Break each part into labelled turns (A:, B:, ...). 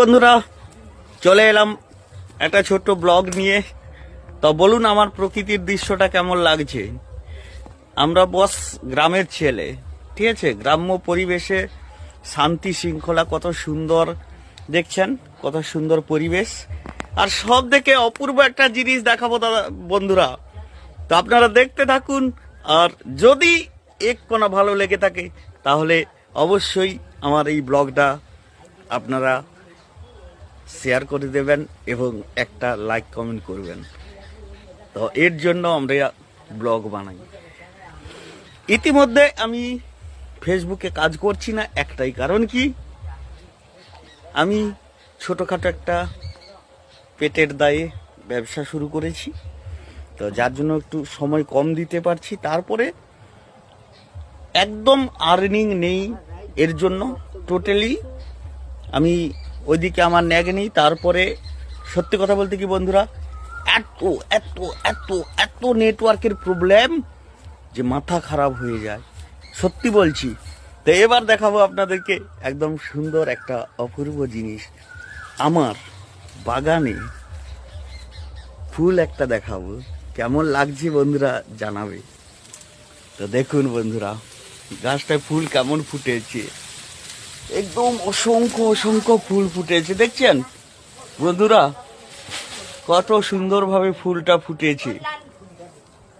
A: বন্ধুরা চলে এলাম একটা ছোট্ট ব্লগ নিয়ে। তো বলুন আমার প্রকৃতির দৃশ্যটা কেমন লাগছে। আমরা বস গ্রামের ছেলে, ঠিক আছে, গ্রাম্য পরিবেশে শান্তি শৃঙ্খলা কত সুন্দর দেখছেন, কত সুন্দর পরিবেশ। আর সব থেকে অপূর্ব একটা জিনিস দেখাবো দাদা বন্ধুরা, তো আপনারা দেখতে থাকুন। আর যদি এক কোনা ভালো লেগে থাকে তাহলে অবশ্যই আমার এই ব্লগটা আপনারা শেয়ার করে দেবেন এবং একটা লাইক কমেন্ট করবেন। তো এর জন্য আমরা ব্লগ বানাই। ইতিমধ্যে আমি ফেসবুকে কাজ করছি না, একটাই কারণ কি, আমি ছোটোখাটো একটা পেটের দায়ে ব্যবসা শুরু করেছি, তো যার জন্য একটু সময় কম দিতে পারছি। তারপরে একদম আর্নিং নেই, এর জন্য টোটালি আমি ওইদিকে আমার ন্যাগ নেই। তারপরে সত্যি কথা বলতে কি বন্ধুরা, এত এত এত এত নেটওয়ার্কের প্রবলেম যে মাথা খারাপ হয়ে যায়, সত্যি বলছি। তো এবার দেখাবো আপনাদেরকে একদম সুন্দর একটা অপূর্ব জিনিস, আমার বাগানে ফুল একটা দেখাবো। কেমন লাগছে বন্ধুরা জানাবে। তো দেখুন বন্ধুরা, গাছটায় ফুল কেমন ফুটেছে, একদম অসংখ্য অসংখ্য ফুল ফুটেছে, দেখছেন বন্ধুরা কত সুন্দরভাবে ফুলটা ফুটেছে।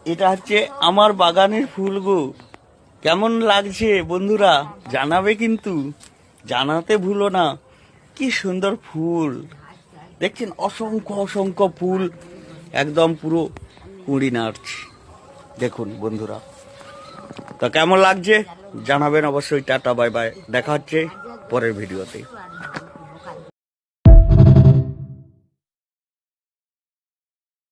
A: এটা হচ্ছে আমার বাগানের ফুল গো। কেমন লাগছে বন্ধুরা জানাবে, কিন্তু জানাতে ভুলো না। কি সুন্দর ফুল দেখছেন, অসংখ্য অসংখ্য ফুল, একদম পুরো কুঁড়ি নাড়ছে। দেখুন বন্ধুরা, তো কেমন লাগছে জানাবেন অবশ্যই। টাটা বাই বাই, দেখা হচ্ছে পরের ভিডিওতে।